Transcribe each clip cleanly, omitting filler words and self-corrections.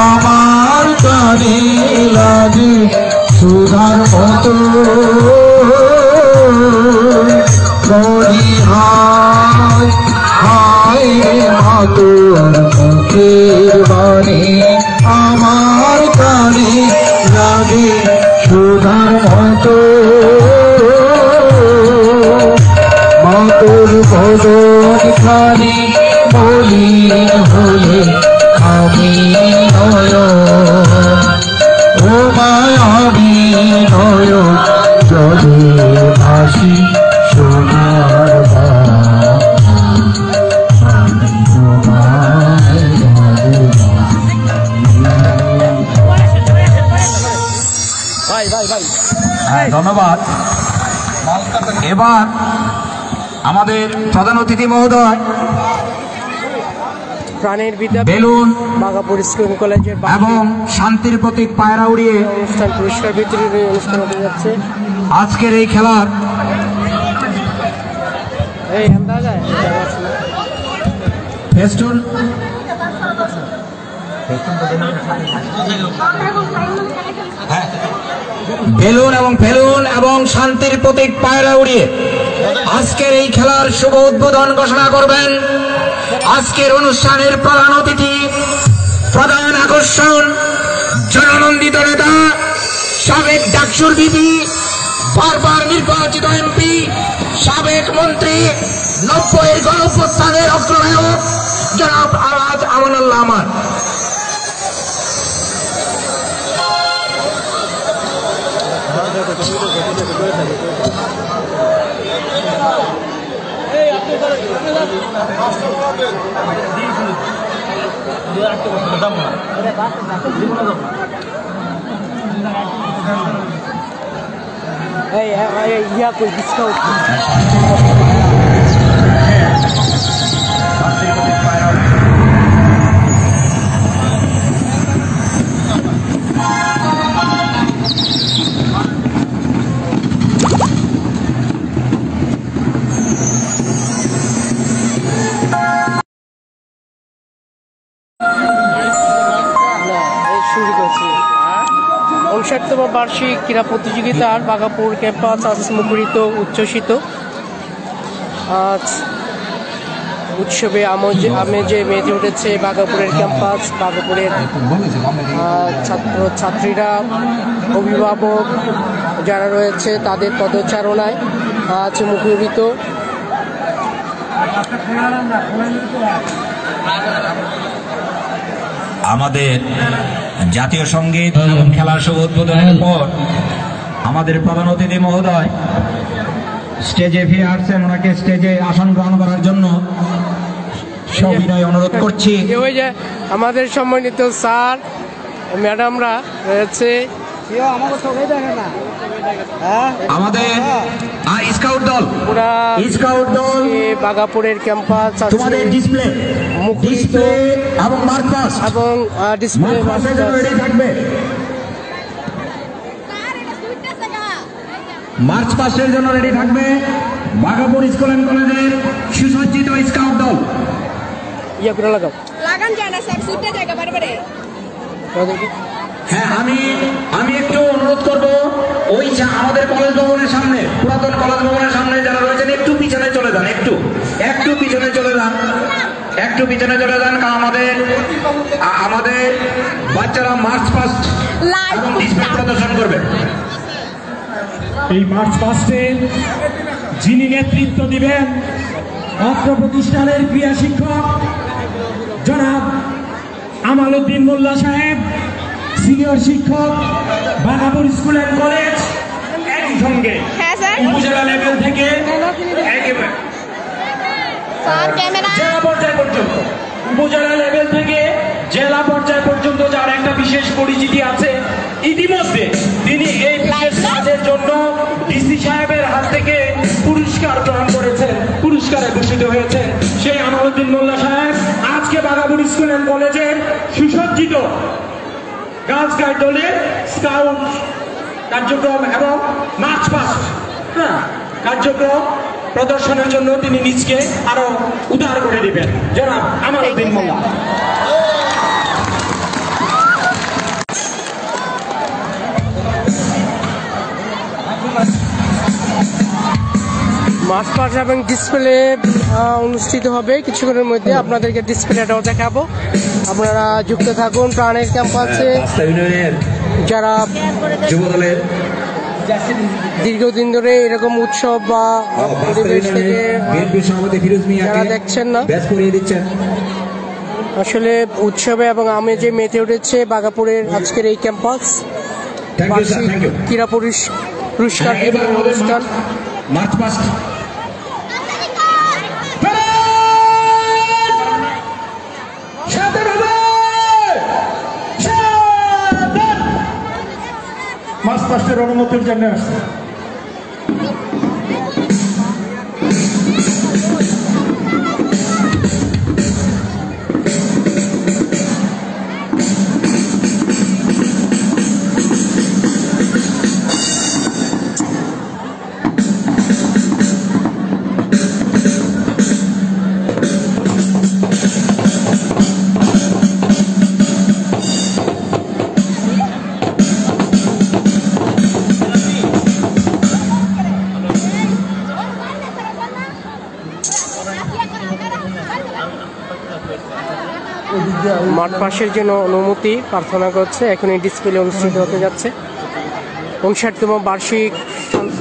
আমার কানে লাগে সুধার মতো করি হায় হায় মাতোর মুখের বাণী আমার কানে লাগে সুধার মতো মাতোর বদন খানি মলিন হলে আমি নয় ও মায়াবী নয় জলে ভাসি সোনার ধন্যবাদ। এবার আমাদের প্রধান অতিথি মহোদয় প্রাণের বিদ্যা বেলুন বাগাপুর স্কুল কলেজের এবং শান্তির প্রতীক পায়রা উড়িয়ে অনুষ্ঠান পুরস্কার বিতরণী অনুষ্ঠান হতে যাচ্ছে। আজকের এই খেলার ফেস্টুন বেলুন এবং ফেলুন এবং শান্তির প্রতীক পায়রা উড়িয়ে আজকের এই খেলার শুভ উদ্বোধন ঘোষণা করবেন আজকের অনুষ্ঠানের প্রধান অতিথি, প্রধান আকর্ষণ, জননন্দিত নেতা, সাবেক ডাকসুর বিপি, বারবার নির্বাচিত এমপি, সাবেক মন্ত্রী, 90-এর গণঅভ্যুত্থানের অগ্রনায়ক জনাব আলহাজ আমানুল্লাহ আমান। ইয়া कोई डिस्काउंट ষাটতম বার্ষিক ক্রীড়া প্রতিযোগিতার বাগাপুর ক্যাম্পাস আজ মুখরিত উচ্ছ্বসিত। আজ উৎসবে আমেজে মেতে উঠেছে বাগাপুরের ক্যাম্পাস। বাগাপুরের ছাত্র ছাত্রীরা, অভিভাবক যারা রয়েছে তাদের পদচারণায় আজ মুখরিত। আমাদের জাতীয় সঙ্গীত এবং খেলার শুভ উদ্বোধনের পর আমাদের প্রধান অতিথি মহোদয় স্টেজে ফিরে আসছেন। ওনাকে স্টেজে আসন গ্রহণ করার জন্য সবিনয় অনুরোধ করছি। আমাদের সম্মানিত স্যার ম্যাডামরা রয়েছে, আমাদের স্কাউট দল বাগাপুরের ক্যাম্পাস তোমাদের ডিসপ্লে এবং মার্চ ডিসপ্লে থাকবে। মার্চ পাস্টের জন্য রেডি থাকবে বাগাপুর স্কুল এন্ড কলেজের সুসজ্জিত স্কাউট দল। ইয়া করে লাগান যায় না স্যার, সুটে জায়গা বারবারে। হ্যাঁ, আমি একটু অনুরোধ করব, ওই আমাদের কলেজ ভবনের সামনে, পুরাতন কলেজ ভবনের সামনে যারা রয়েছেন একটু পিছনে চলে যান, একটু পিছনে চলে যান, কারণ আমাদের বাচ্চারা মার্চ পাস্ট এবং ডিসপ্লে প্রদর্শন করবে। এই মার্চ পাস্টে যিনি নেতৃত্ব দিবেন অত্র প্রতিষ্ঠানের ক্রীড়া শিক্ষক জনাব আমাল উদ্দিন মোল্লা সাহেব, সিনিয়র শিক্ষক বাগাপুর স্কুল এন্ড কলেজ, একই সঙ্গে উপজেলা লেভেল থেকে জেলা পর্যায় পর্যন্ত উপজেলা লেভেল থেকে জেলা পর্যায় পর্যন্ত যার একটা বিশেষ পরিচিতি আছে, ইতিমধ্যে তিনি এই বিশেষ কাজের জন্য ডিসি সাহেবের হাত থেকে পুরস্কার গ্রহণ করেছেন, পুরস্কারে ভূষিত হয়েছেন। সেই আমালউদ্দিন মোল্লা সাহেব আজকে বাঘাপুর স্কুল অ্যান্ড কলেজের সুসজ্জিত গার্লস গাইড দলের স্কাউট কার্যক্রম এবং মার্চ পাস্ট কার্যক্রম প্রদর্শনের জন্য তিনি নিজকে আরো উদার করে দিবেন। জনাব আমালউদ্দিন মোল্লা। মার্চ পাস্ট এবং ডিসপ্লে অনুষ্ঠিত হবে কিছুক্ষণের মধ্যে। আপনাদেরকে ডিসপ্লেটাও দেখাবো, আপনারা যুক্ত থাকুন প্রাণের ক্যাম্পাসে। যারা যুবদলের দীর্ঘদিন ধরে এরকম উৎসব বা পরিবেশ থেকে যারা দেখছেন না, আসলে উৎসবে এবং আমেজে মেতে উঠেছে বাঘাপুরের আজকের এই ক্যাম্পাস। বার্ষিক ক্রীড়া পুরস্কার বিতরণ অনুষ্ঠান। মার্চ পাস্ট মার্চ পাস্টের অনুমতির জন্য আসছে। মাঠ পাশের জন্য অনুমতি প্রার্থনা করছে। এখন এই ডিসপ্লে অনুষ্ঠিত হতে যাচ্ছে। 59তম বার্ষিক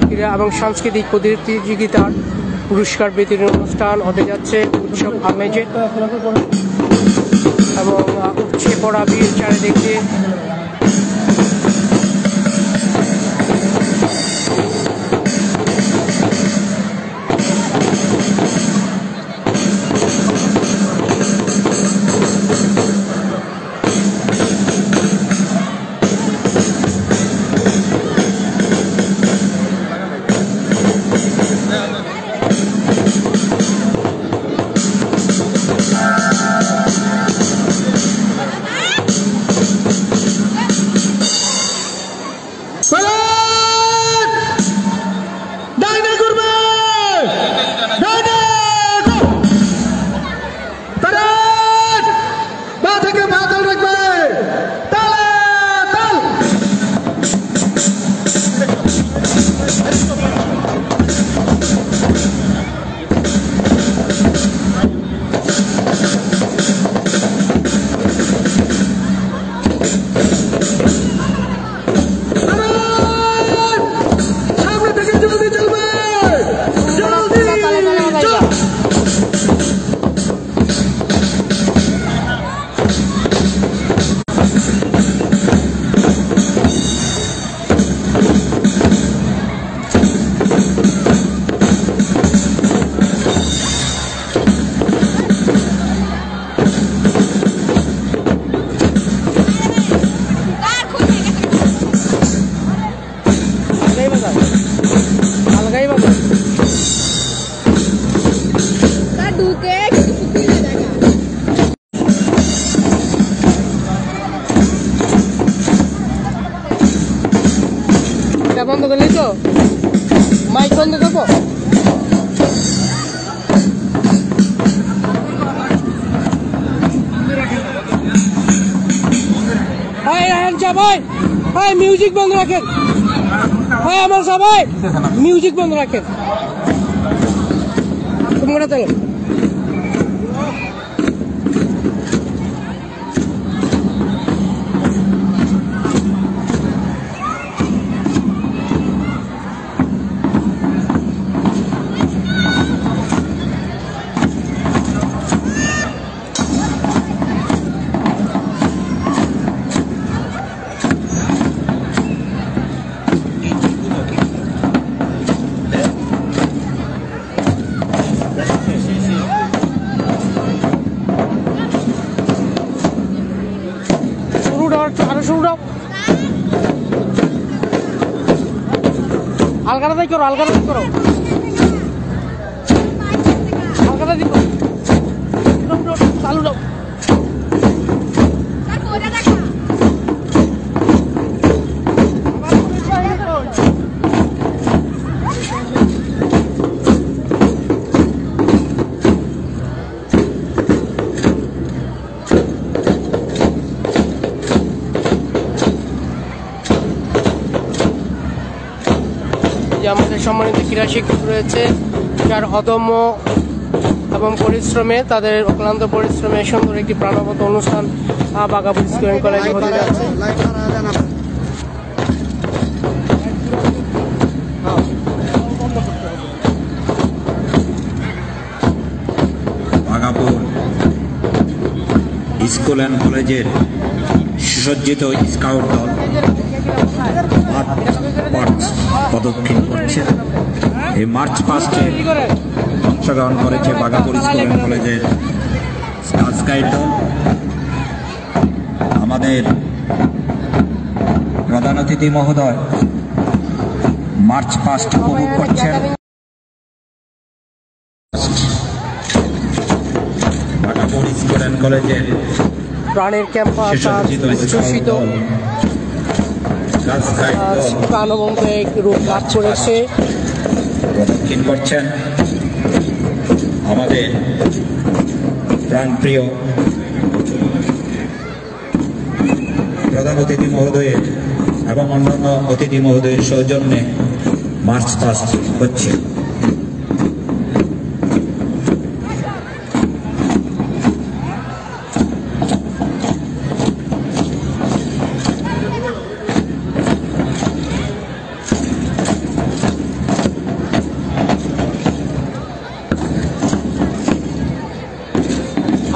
ক্রীড়া এবং সাংস্কৃতিক প্রতিযোগিতার পুরস্কার বিতরণ অনুষ্ঠান হতে যাচ্ছে উৎসব আমেজে এবং উপচে পড়া ভিড় চারিদিকে। বন্ধ করলি তো, মাইক বন্ধ করবো। সবাই মিউজিক বন্ধ রাখেন। আমার সবাই মিউজিক বন্ধ রাখেন। তোমরা চলো। 1300 উঠাও। আলগাটাই করো, আলগাটাই করো, আলগাটা দিব। চালু দাও। আমাদের সম্মানিত ক্রীড়া শিক্ষক রয়েছে, যার অদম্য এবং পরিশ্রমে, তাদের অক্লান্ত পরিশ্রমে সুন্দর একটি প্রাণবন্ত অনুষ্ঠান বাঘাপুর স্কুল কলেজে হতে যাচ্ছে। বাঘাপুর স্কুল অ্যান্ড কলেজের সুসজ্জিত স্কাউট দল প্রদক্ষিণ করছে। এই মার্চ পাস্টে অংশগ্রহণ করেছে বাঘাপুর স্কুল অ্যান্ড কলেজের স্কাউট দল। আমাদের প্রধান অতিথি মহোদয় মার্চ পাস্ট উপভোগ করছেন। বাঘাপুর স্কুল অ্যান্ড কলেজের প্রাণের ক্যাম্পাস উচ্ছ্বসিত প্রাণবন্ত এক রূপ লাভ করেছে। প্রদক্ষিণ করছেন আমাদের প্রাণপ্রিয় প্রধান অতিথি মহোদয়ের এবং অন্যান্য অতিথি মহোদয়ের সৌজন্যে মার্চ পাস্ট হচ্ছে।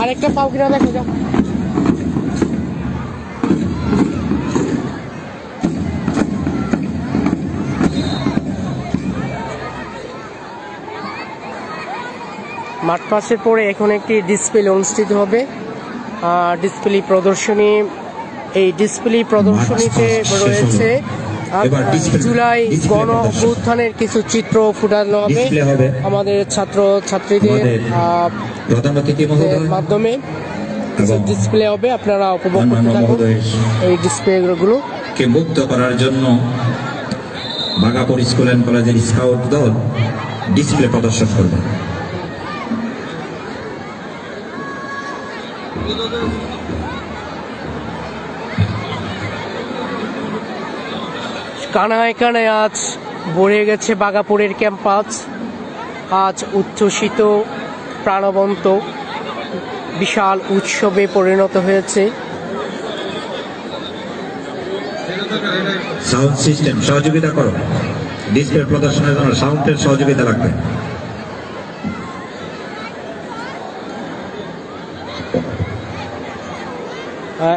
আরেকটা পাও কিনা দেখো যাও। মাঠ পাসের পরে এখন একটি ডিসপ্লে অনুষ্ঠিত হবে। ডিসপ্লে প্রদর্শনী, এই ডিসপ্লে প্রদর্শনীতে রয়েছে জুলাই গণ অভ্যুত্থানের কিছু চিত্র ফুটানো হবে আমাদের ছাত্র ছাত্রীদের মাধ্যমে। ডিসপ্লে হবে, আপনারা উপভোগ করতে থাকুন এই ডিসপ্লে গুলো। কে মুক্ত করার জন্য বাঘাপুর স্কুল অ্যান্ড কলেজের স্কাউট দল ডিসপ্লে প্রদর্শন করবে। কানায় কানায় আজ ভরে গেছে বাঘাপুরের ক্যাম্পাস। আজ উচ্ছ্বসিত, প্রাণবন্ত, বিশাল উৎসবে পরিণত হয়েছে। সাউন্ড সিস্টেম সহযোগিতা করো, ডিসপ্লে প্রদর্শনের জন্য সাউন্ডের সহযোগিতা লাগবে।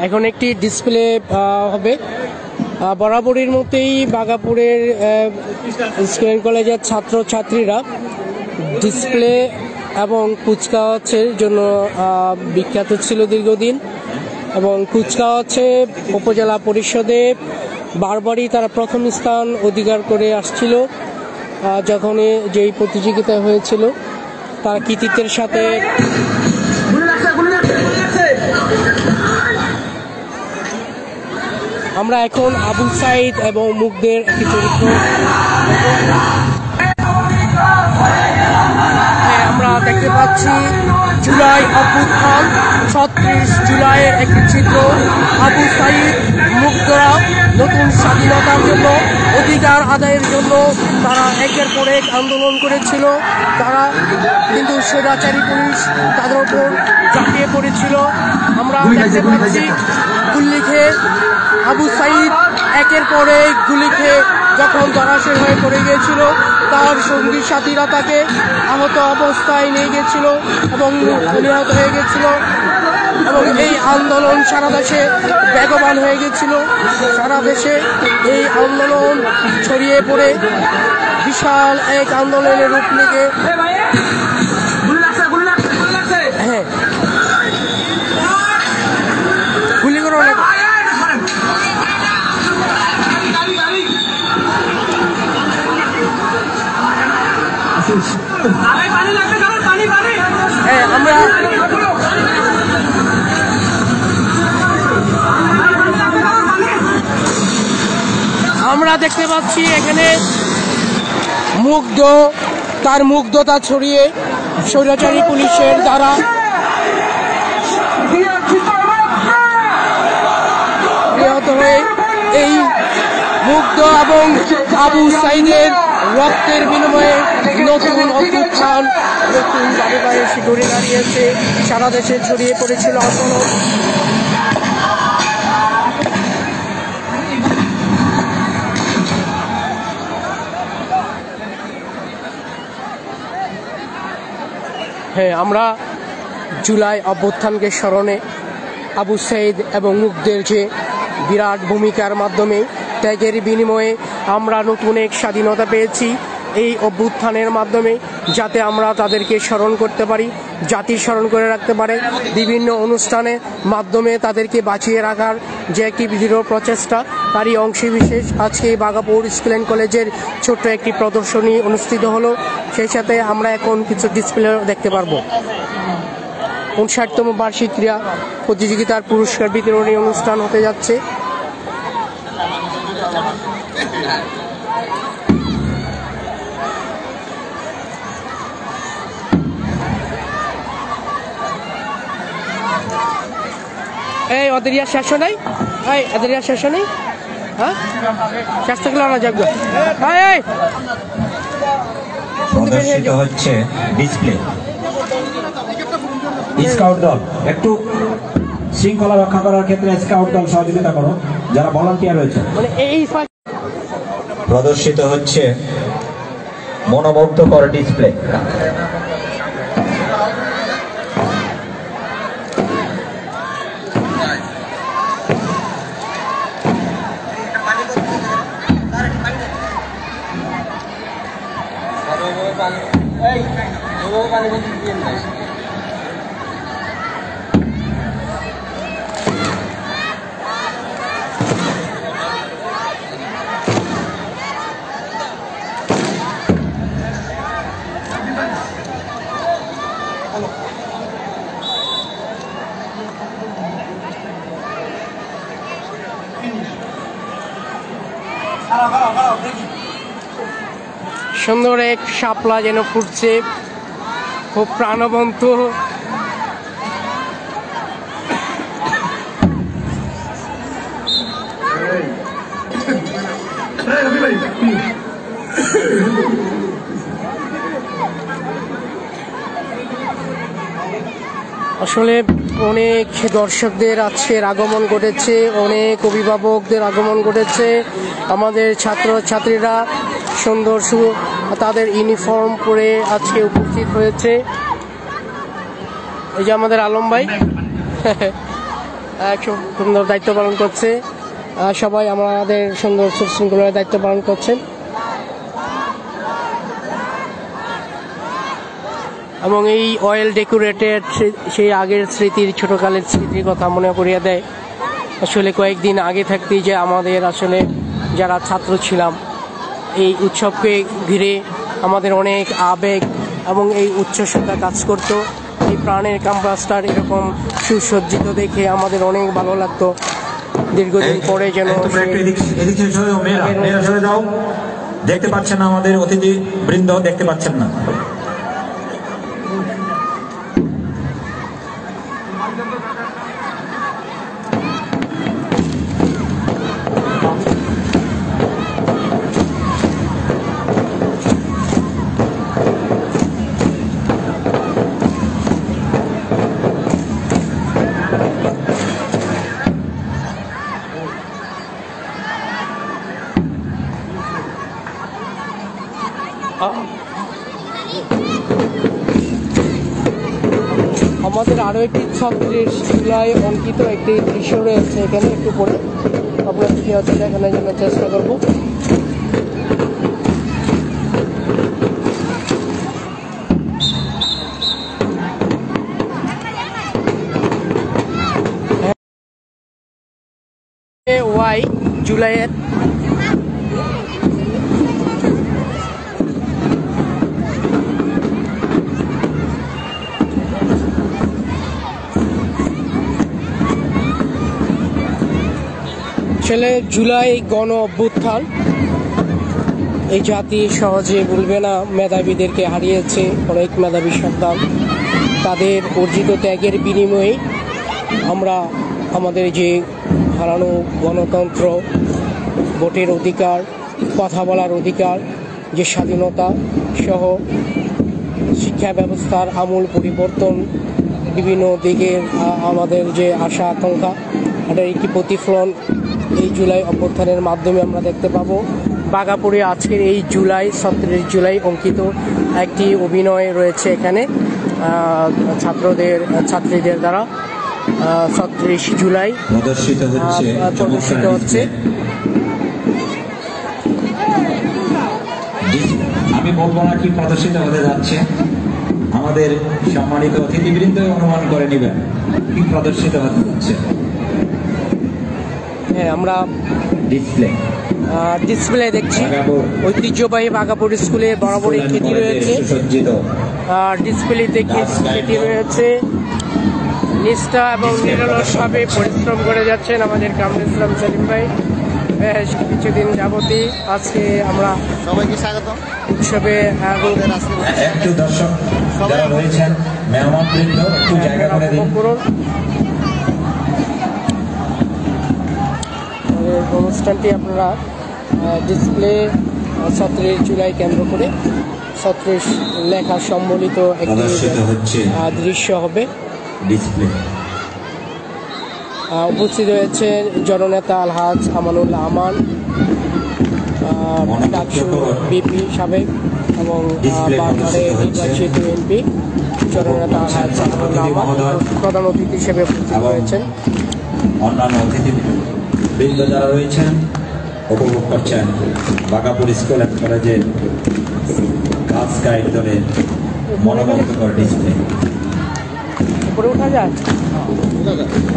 এখন একটি ডিসপ্লে হবে। বরাবরের মতোই বাঘাপুরের স্কুল কলেজের ছাত্র ছাত্রীরা ডিসপ্লে এবং কুচকাওয়াজের জন্য বিখ্যাত ছিল দীর্ঘদিন, এবং কুচকাওয়াজে উপজেলা পরিষদে বারবারই তারা প্রথম স্থান অধিকার করে আসছিল। যখন যেই প্রতিযোগিতা হয়েছিল তার কৃতিত্বের সাথে আমরা এখন আবু সাইদ এবং মুগ্ধের একটি চরিত্র আমরা দেখতে পাচ্ছি। জুলাই অভ্যুত্থান, 36 জুলাইয়ের একটি চিত্র। আবু সাইদ, মুগ্ধরা নতুন স্বাধীনতার জন্য, অধিকার আদায়ের জন্য তারা একের পর এক আন্দোলন করেছিল। তারা কিন্তু স্বৈরাচারী পুলিশ তাদের উপর ঝাঁপিয়ে পড়েছিল। আমরা দেখতে পাচ্ছি গুলি খেয়ে আবু সাইদ একের পর এক গুলি খেয়ে যখন ধরাশায়ী হয়ে পড়ে গিয়েছিল, তার সঙ্গী সাথীরা তাকে আহত অবস্থায় নিয়ে গেছিল এবং নিহত হয়ে গেছিল। এবং এই আন্দোলন সারা দেশে বেগবান হয়ে গেছিল। সারা দেশে এই আন্দোলন ছড়িয়ে পড়ে বিশাল এক আন্দোলনের রূপ নিয়ে গুলি করো আমরা দেখতে পাচ্ছি এখানে তার মুগ্ধতা ছড়িয়ে স্বৈরাচারী পুলিশের দ্বারা নিহত হয়ে এই মুগ্ধ এবং আবু সাইদের রক্তের বিনিময়ে নতুন অভ্যুত্থান নতুন ভাবে এসে ঘুরে দাঁড়িয়েছে, সারা দেশে ছড়িয়ে পড়েছিল আন্দোলন। হ্যাঁ, আমরা জুলাই অভ্যুত্থানকে স্মরণে আবু সাইদ এবং মুগ্ধের যে বিরাট ভূমিকার মাধ্যমে ত্যাগের বিনিময়ে আমরা নতুন এক স্বাধীনতা পেয়েছি, এই অভ্যুত্থানের মাধ্যমে যাতে আমরা তাদেরকে স্মরণ করতে পারি, জাতি স্মরণ করে রাখতে পারে, বিভিন্ন অনুষ্ঠানের মাধ্যমে তাদেরকে বাঁচিয়ে রাখার যে একটি দৃঢ় প্রচেষ্টা, তারই অংশবিশেষ আজকে বাঘাপুর স্কুল অ্যান্ড কলেজের ছোট্ট একটি প্রদর্শনী অনুষ্ঠিত হলো। সেই সাথে আমরা এখন কিছু ডিসপ্লে দেখতে পারবো। 59তম বার্ষিক ক্রীড়া প্রতিযোগিতার পুরস্কার বিতরণী অনুষ্ঠান হতে যাচ্ছে। এই ওদের ইয়া শেষ নাই, এদের ইয়া শেষ নেই, হ্যাঁ শেষ থাকলে না যাক। প্রদর্শিত হচ্ছে ডিসপ্লে। স্কাউট দল একটু শৃঙ্খলা রক্ষা করার ক্ষেত্রে স্কাউট দল সহযোগিতা করো, যারা ভলান্টিয়ার রয়েছে। প্রদর্শিত হচ্ছে মনোমুগ্ধকর ডিসপ্লে। সুন্দর এক শাপলা যেন ফুটছে, খুব প্রাণবন্ত। আসলে অনেক দর্শকদের আজকের আগমন ঘটেছে, অনেক অভিভাবকদের আগমন ঘটেছে। আমাদের ছাত্রছাত্রীরা সুন্দর তাদের ইউনিফর্ম পরে আজকে উপস্থিত হয়েছে। এই যে আমাদের আলম ভাই খুব সুন্দর দায়িত্ব পালন করছে, সবাই আমাদের সুন্দর শৃঙ্খলার দায়িত্ব পালন করছেন। এবং এই অয়েল ডেকোরেটেড সেই আগের স্মৃতির, ছোটকালের স্মৃতির কথা মনে করিয়ে দেয়। আসলে কয়েকদিন আগে থাকতেই যে আমাদের আসলে যারা ছাত্র ছিলাম, এই উৎসবকে ঘিরে আমাদের অনেক আবেগ এবং এই উচ্ছ্বসতা কাজ করত। এই প্রাণের ক্যাম্পাসটার এরকম সুসজ্জিত দেখে আমাদের অনেক ভালো লাগতো। দীর্ঘদিন পরে যেন দেখতে পাচ্ছেন না, আমাদের অতিথি বৃন্দ দেখতে পাচ্ছেন না। আমাদের আরো একটি ছাত্রের শিলায় অঙ্কিত একটি দৃশ্য রয়েছে, এখানে একটু পরে আপনাদেরকে হচ্ছে দেখানোর জন্য চেষ্টা করব। ওয়াই জুলাইয়ের আসলে জুলাই গণ অভ্যুত্থান এই জাতি সহজে ভুলবে না, মেধাবীদেরকে হারিয়েছে অনেক মেধাবী সন্তান। তাদের অর্জিত ত্যাগের বিনিময়ে আমরা আমাদের যে হারানো গণতন্ত্র, ভোটের অধিকার, কথা বলার অধিকার, যে স্বাধীনতা সহ শিক্ষা ব্যবস্থার আমূল পরিবর্তন, বিভিন্ন দিকের আমাদের যে আশা আকাঙ্ক্ষা, এটার একটি প্রতিফলন এই জুলাই অভ্যুত্থানের মাধ্যমে আমরা দেখতে পাবো। বাঘাপুরে আজকের এই 37 জুলাই অঙ্কিত একটি অভিনয় রয়েছে এখানে ছাত্রীদের দ্বারা। 37 জুলাই প্রদর্শিত হচ্ছে। আমি বলবো না কি প্রদর্শিত হতে যাচ্ছে, আমাদের সম্মানিত অতিথিবৃন্দ অনুমান করে নেবেন কি প্রদর্শিত হতে যাচ্ছে। হ্যাঁ, আমরা ডিসপ্লে দেখছি। ঐতিহ্যবাহী বাঘাপুর স্কুলে বরাবরই খ্যাতি রয়েছে, ডিসপ্লেতে খ্যাতি রয়েছে। নিষ্ঠা এবং নিরলসভাবে পরিশ্রম করে যাচ্ছেন আমাদের কামরুল ইসলাম সেলিম ভাই। বেশ কিছুদিন যাবতই আজকে আমরা সবাইকে স্বাগত উৎসবে একটু দর্শক যারা রয়েছেন মেহমানবৃন্দ একটু জায়গা করে দিন। অনুষ্ঠানটি আপনারা ডিসপ্লে 37 জুলাই কেন্দ্র করে 37 লেখা সম্বলিত একটি দৃশ্য হবে। ডিসপ্লে উপস্থিত হয়েছে জননেতা আলহাজ আমানুল্লাহ আমান, ডাকসু বিপি সাবেক এবং বারবারে নির্বাচিত এমপি জননেতা আলহাজ আমানুল্লাহ আমান প্রধান অতিথি হিসেবে উপস্থিত হয়েছেন। অন্যান্য অতিথিবৃন্দ যারা রয়েছেন উপভোগ করছেন বাঘাপুর স্কুল অ্যান্ড কলেজের গাছ গাইড দলের মনোমুগ্ধকর ডিসপ্লে। উপরে উঠা যায়,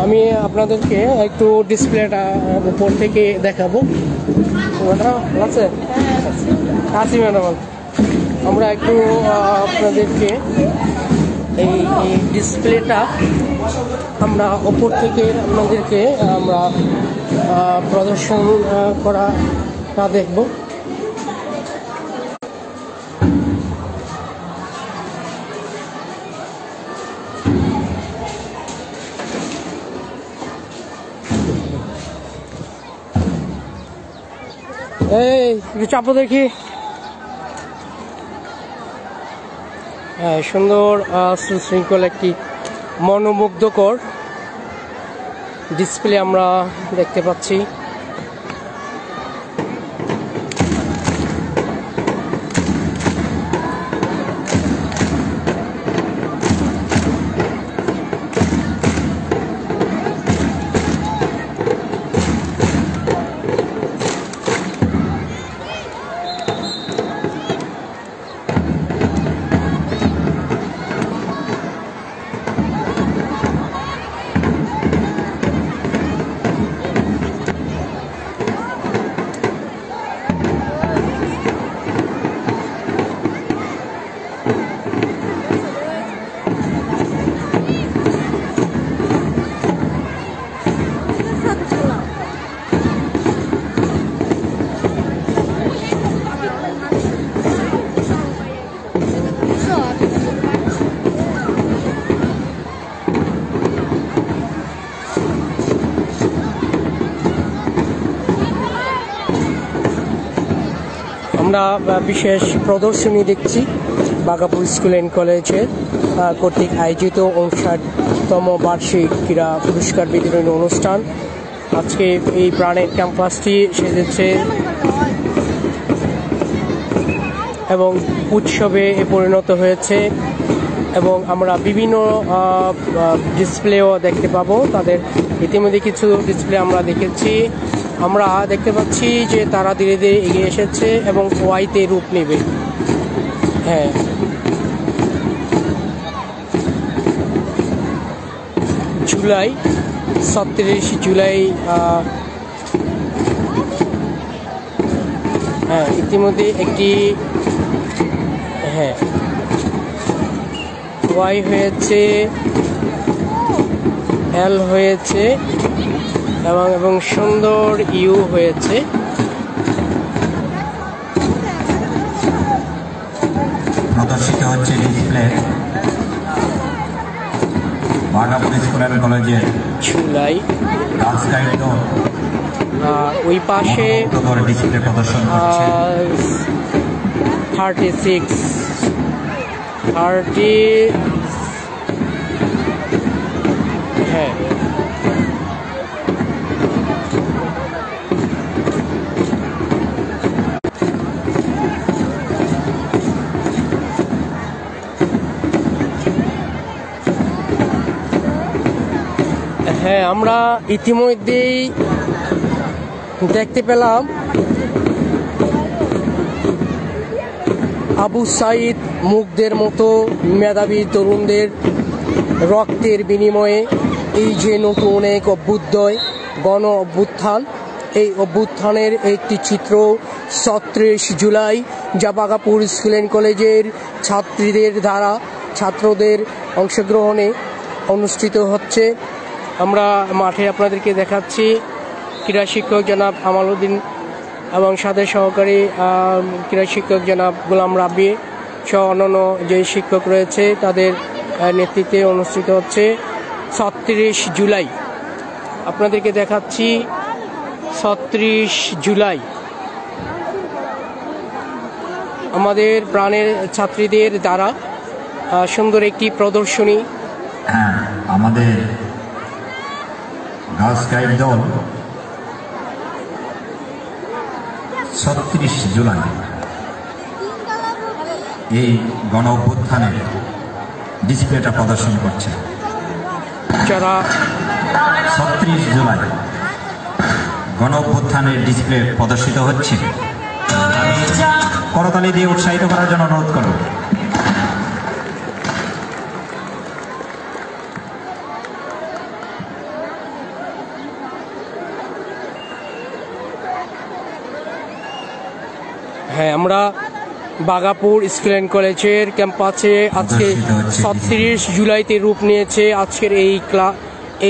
আমি আপনাদেরকে একটু ডিসপ্লেটা উপর থেকে দেখাবো। আছে ম্যাডাম, আমরা একটু আপনাদেরকে এই ডিসপ্লেটা আমরা উপর থেকে আপনাদেরকে আমরা প্রদর্শন করাটা দেখব। এই একটু চাপো দেখি। সুন্দর সুশৃঙ্খল একটি মনোমুগ্ধকর ডিসপ্লে আমরা দেখতে পাচ্ছি। আমরা বিশেষ প্রদর্শনী দেখছি বাঘাপুর স্কুল অ্যান্ড কলেজের কর্তৃক আয়োজিত 59তম বার্ষিক ক্রীড়া পুরস্কার বিতরণী অনুষ্ঠান। আজকে এই প্রাণের ক্যাম্পাসটি সেজেছে এবং উৎসবে পরিণত হয়েছে এবং আমরা বিভিন্ন ডিসপ্লেও দেখতে পাবো। তাদের ইতিমধ্যে কিছু ডিসপ্লে আমরা দেখেছি, আমরা দেখতে পাচ্ছি যে তারা ধীরে ধীরে এগিয়ে এসেছে এবং ওয়াইতে রূপ নেবে। হ্যাঁ, জুলাই 37 জুলাই হ্যাঁ ইতিমধ্যে একটি হ্যাঁ ওয়াই হয়েছে, এল হয়েছে এবং সুন্দর ইউ হয়েছে। ডিসপ্লে বাগাপুর স্কুল অ্যান্ড কলেজের জুলাই গার্লস গাইড দল ওই পাশে ডিসপ্লে প্রদর্শন করছে। 36 হ্যাঁ হ্যাঁ আমরা ইতিমধ্যেই দেখতে পেলাম আবু সাইদ মুগ্ধের মতো মেধাবী তরুণদের রক্তের বিনিময়ে এই যে নতুন এক অভ্যুদয় গণ অভ্যুত্থান, এই অভ্যুত্থানের একটি চিত্র ৩৭ জুলাই যা বাগাপুর স্কুল অ্যান্ড কলেজের ছাত্রদের অংশগ্রহণে অনুষ্ঠিত হচ্ছে। আমরা মাঠে আপনাদেরকে দেখাচ্ছি ক্রীড়া শিক্ষক জনাব আমাল উদ্দিন এবং সাথে সহকারী ক্রীড়া শিক্ষক জনাব গোলাম রাব্বি সহ অন্যান্য যে শিক্ষক রয়েছে তাদের নেতৃত্বে অনুষ্ঠিত হচ্ছে ৩৬ জুলাই। আপনাদেরকে দেখাচ্ছি ৩৬ জুলাই আমাদের প্রাণের ছাত্রীদের দ্বারা সুন্দর একটি প্রদর্শনী। হ্যাঁ, আমাদের গার্লস গাইড দল ৩৬ জুলাই এই গণ অভ্যুত্থানের ডিসপ্লেটা প্রদর্শন করছে। যারা ৩৬ জুলাই গণ অভ্যুত্থানের ডিসপ্লে প্রদর্শিত হচ্ছে, আমি করতালি দিয়ে উৎসাহিত করার জন্য অনুরোধ করব। হ্যাঁ আমরা বাগাপুর স্কুল অ্যান্ড কলেজের ক্যাম্পাসে আজকে ৩৬ জুলাইতে রূপ নিয়েছে আজকের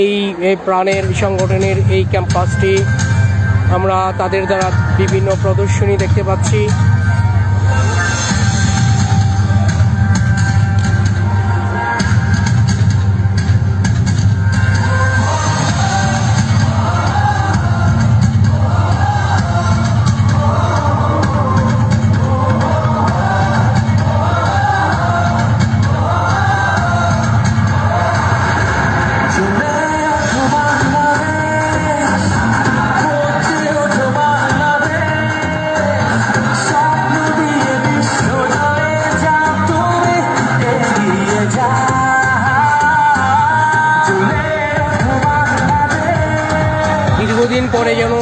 এই প্রাণের সংগঠনের এই ক্যাম্পাসটি। আমরা তাদের দ্বারা বিভিন্ন প্রদর্শনী দেখতে পাচ্ছি। দীর্ঘদিন পরে যেন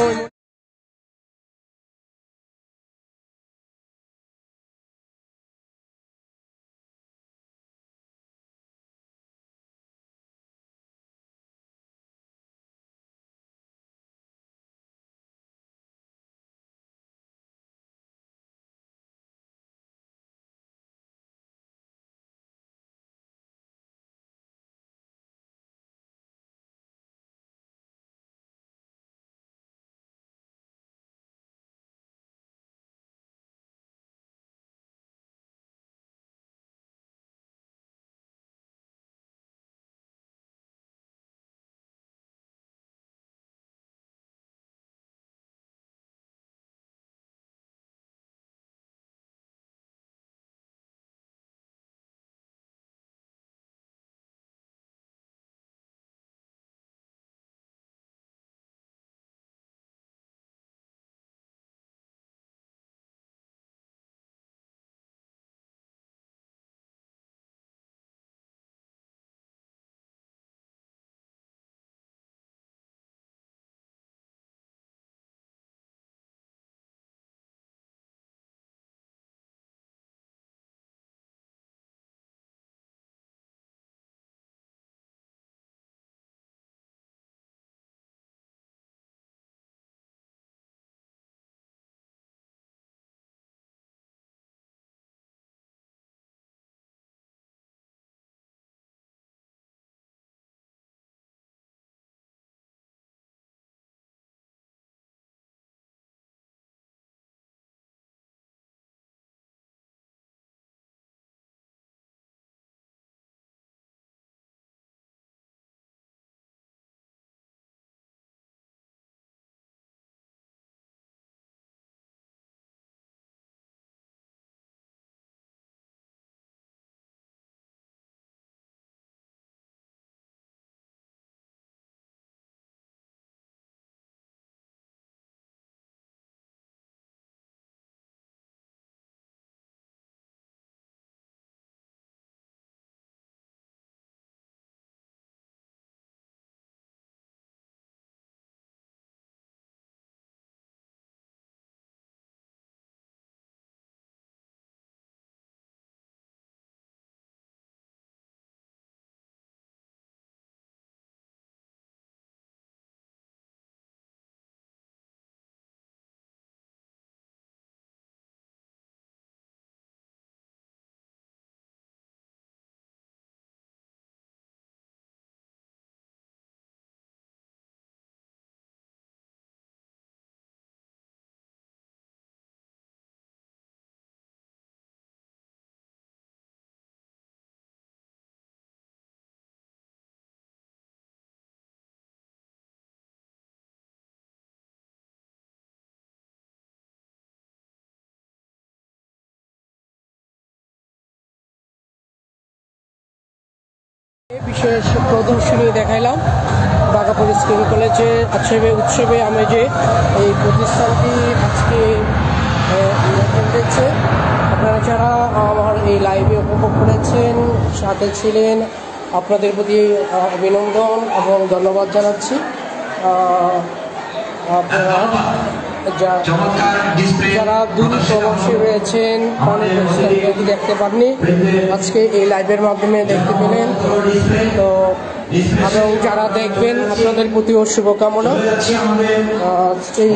বিশেষ প্রদর্শনী দেখাইলাম বাঘাপুর স্কুল কলেজে উৎসবে আমেজে এই প্রতিষ্ঠানটি আজকে দেখছে। আপনারা যারা আমার এই লাইভে উপভোগ করেছেন, সাথে ছিলেন, আপনাদের প্রতি অভিনন্দন এবং ধন্যবাদ জানাচ্ছি। আপনারা যারা দূর প্রবাসী রয়েছেন, অনেক দেখতে পাননি, আজকে এই লাইভের মাধ্যমে দেখতে পেলেন। তো এবং যারা দেখবেন আপনাদের প্রতিও শুভকামনা। এই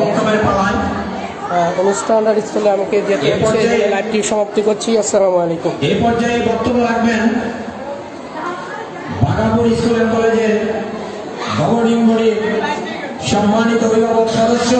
অনুষ্ঠানটার স্থলে আমাকে যেতে হচ্ছে, লাইভটি সমাপ্তি করছি। আসসালামু আলাইকুম। এই পর্যায়ে বক্তব্য রাখবেন বাঘাপুর স্কুল অ্যান্ড কলেজের গভর্নিং বডির সম্মানিত অভিভাবক সদস্য